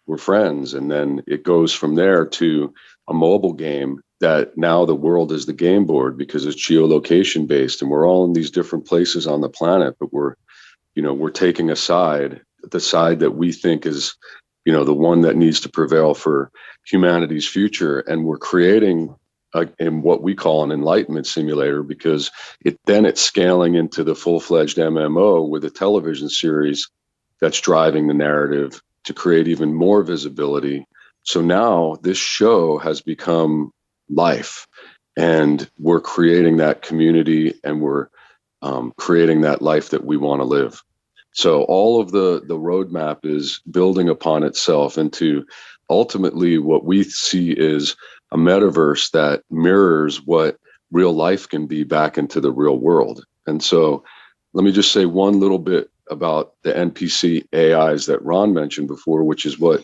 we're friends. And then it goes from there to a mobile game that now the world is the game board because it's geolocation based and we're all in these different places on the planet, but we're taking a side, the side that we think is, the one that needs to prevail for humanity's future. And we're creating in what we call an enlightenment simulator, because it's scaling into the full-fledged MMO with a television series that's driving the narrative to create even more visibility. So now this show has become life, and we're creating that community and we're creating that life that we want to live. So all of the roadmap is building upon itself into ultimately what we see is a metaverse that mirrors what real life can be back into the real world. And so let me just say one little bit about the NPC AIs that Ron mentioned before, which is what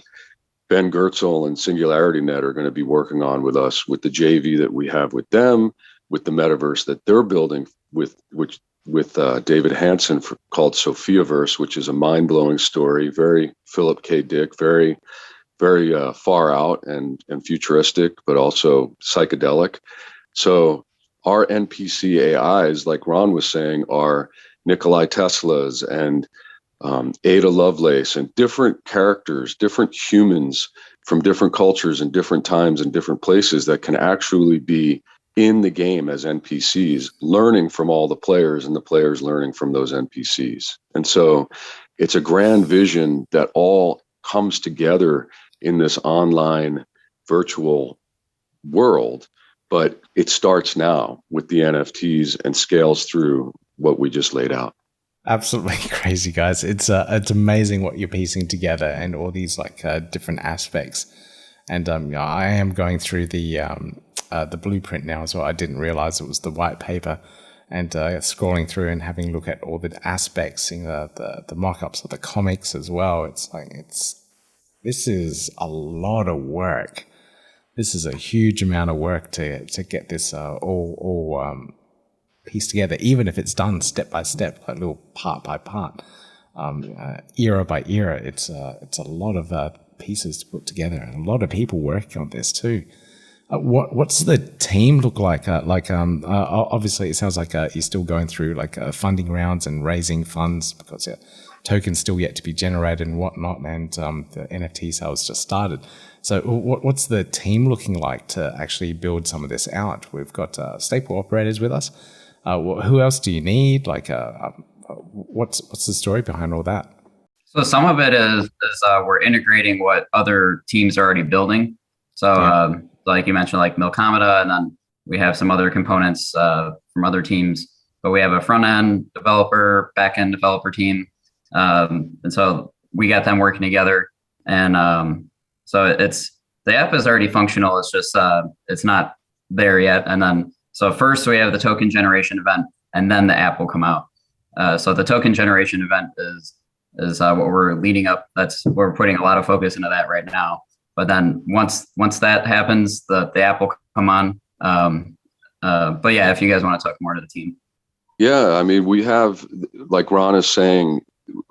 Ben Gertzel and SingularityNet are going to be working on with us, with the JV that we have with them, with the metaverse that they're building with David Hansen called Sophiaverse, which is a mind-blowing story, very Philip K. Dick, very, very far out and futuristic, but also psychedelic. So our NPC AIs, like Ron was saying, are Nikolai Tesla's and Ada Lovelace and different characters, different humans from different cultures and different times and different places that can actually be in the game as NPCs, learning from all the players and the players learning from those NPCs. And so it's a grand vision that all comes together in this online virtual world, but it starts now with the NFTs and scales through what we just laid out. Absolutely crazy, guys. It's amazing what you're piecing together and all these different aspects. And I am going through the blueprint now as well. I didn't realize it was the white paper, and scrolling through and having a look at all the aspects, seeing the mock-ups of the comics as well. This is a lot of work. This is a huge amount of work to get this all pieced together, even if it's done step by step, like little part by part, era by era. It's a lot of pieces to put together, and a lot of people working on this too. What's the team look like? Obviously, it sounds like you're still going through funding rounds and raising funds because tokens still yet to be generated and whatnot, and the NFT sales just started. So what's the team looking like to actually build some of this out? We've got staple operators with us. Who else do you need? What's the story behind all that? So some of it is we're integrating what other teams are already building. So like you mentioned, like Milkamada, and then we have some other components from other teams. But we have a front end developer, back end developer team, and so we got them working together. And so the app is already functional. It's just it's not there yet. And then so first we have the token generation event, and then the app will come out. So the token generation event is what we're leading up. We're putting a lot of focus into that right now. But then once that happens, the app will come on. But yeah, if you guys want to talk more to the team. Yeah, I mean, we have, like Ron is saying,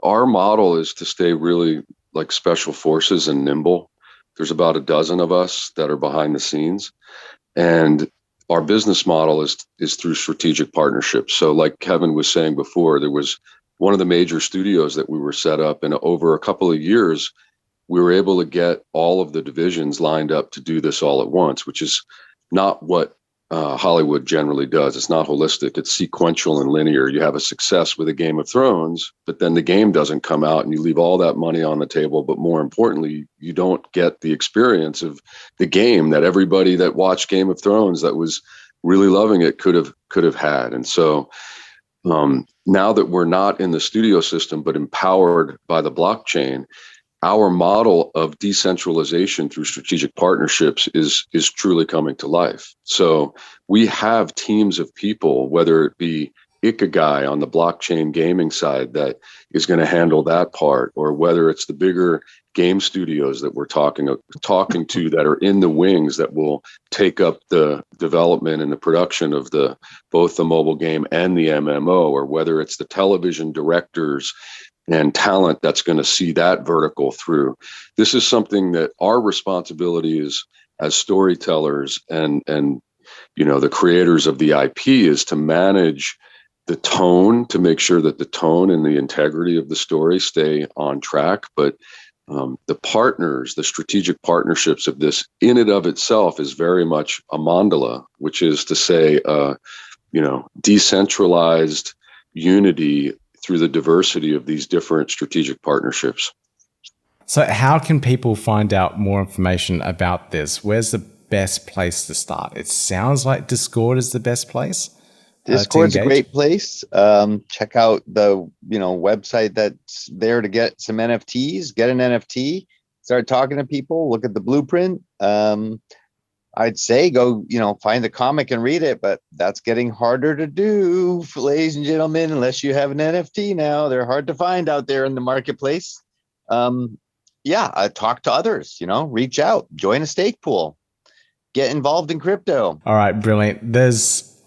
our model is to stay really like special forces and nimble. There's about a dozen of us that are behind the scenes, and our business model is through strategic partnerships. So like Kevin was saying before, there was one of the major studios that we were set up, and over a couple of years, we were able to get all of the divisions lined up to do this all at once, which is not what Hollywood generally does. It's not holistic. It's sequential and linear. You have a success with a Game of Thrones, but then the game doesn't come out and you leave all that money on the table. But more importantly, you don't get the experience of the game that everybody that watched Game of Thrones that was really loving it could have had. And so now that we're not in the studio system, but empowered by the blockchain, our model of decentralization through strategic partnerships is truly coming to life. So we have teams of people, whether it be Ikigai on the blockchain gaming side that is going to handle that part, or whether it's the bigger game studios that we're talking to that are in the wings that will take up the development and the production of both the mobile game and the MMO, or whether it's the television directors and talent that's going to see that vertical through. This is something that our responsibility is as storytellers and the creators of the IP is to manage the tone, to make sure that the tone and the integrity of the story stay on track. But the partners, the strategic partnerships of this in and of itself is very much a mandala, which is to say, decentralized unity through the diversity of these different strategic partnerships. So how can people find out more information about this? Where's the best place to start? It sounds like Discord is the best place. Discord's a great place. Check out the website that's there to get some NFTs, get an NFT, start talking to people, look at the blueprint. I'd say go, find the comic and read it, but that's getting harder to do, ladies and gentlemen, unless you have an NFT now. They're hard to find out there in the marketplace. Talk to others, reach out, join a stake pool, get involved in crypto. All right, brilliant.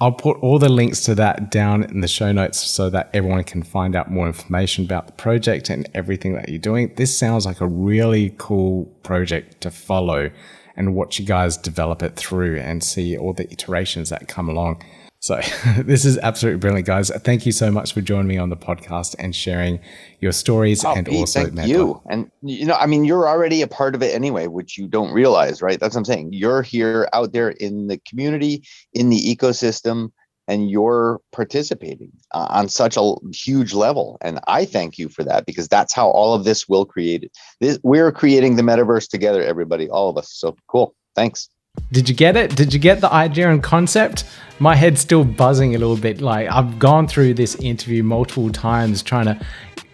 I'll put all the links to that down in the show notes so that everyone can find out more information about the project and everything that you're doing. This sounds like a really cool project to follow and watch you guys develop it through and see all the iterations that come along. So this is absolutely brilliant, guys. Thank you so much for joining me on the podcast and sharing your stories and Pete, also thank you. And you're already a part of it anyway, which you don't realize, right? That's what I'm saying. You're here out there in the community, in the ecosystem, and you're participating on such a huge level. And I thank you for that, because that's how all of this will create it. We're creating the metaverse together, everybody, all of us. So cool. Thanks. Did you get it? Did you get the idea and concept? My head's still buzzing a little bit. Like, I've gone through this interview multiple times trying to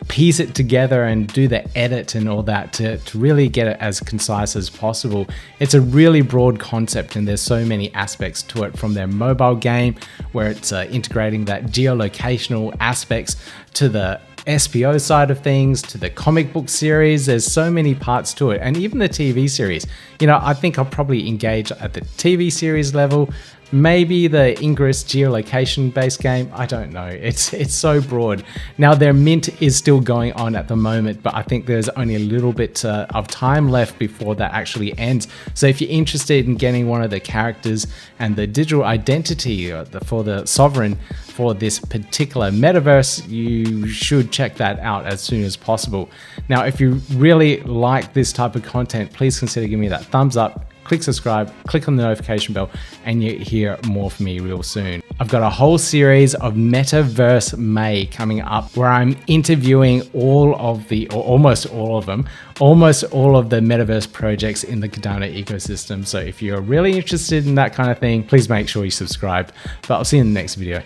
piece it together and do the edit and all that to really get it as concise as possible. It's a really broad concept and there's so many aspects to it, from their mobile game where it's integrating that geolocational aspects to the SPO side of things, to the comic book series. There's so many parts to it, and even the TV series. I think I'll probably engage at the TV series level, maybe the Ingress geolocation based game. I don't know. It's so broad. Now their mint is still going on at the moment, but I think there's only a little bit of time left before that actually ends. So if you're interested in getting one of the characters and the digital identity for the sovereign for this particular metaverse, you should check that out as soon as possible. Now, if you really like this type of content, please consider giving me that thumbs up, click subscribe, click on the notification bell, and you hear more from me real soon. I've got a whole series of Metaverse May coming up where I'm interviewing almost all of the Metaverse projects in the Cardano ecosystem. So if you're really interested in that kind of thing, please make sure you subscribe. But I'll see you in the next video.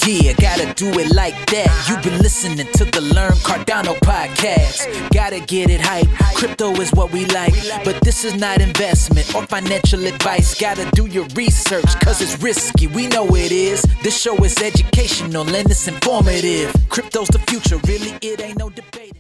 Yeah, gotta do it like that. You've been listening to the Learn Cardano podcast. Gotta get it hype. Crypto is what we like, but this is not investment or financial advice. Gotta do your research, cause it's risky. We know it is. This show is educational and it's informative. Crypto's the future, really, it ain't no debate.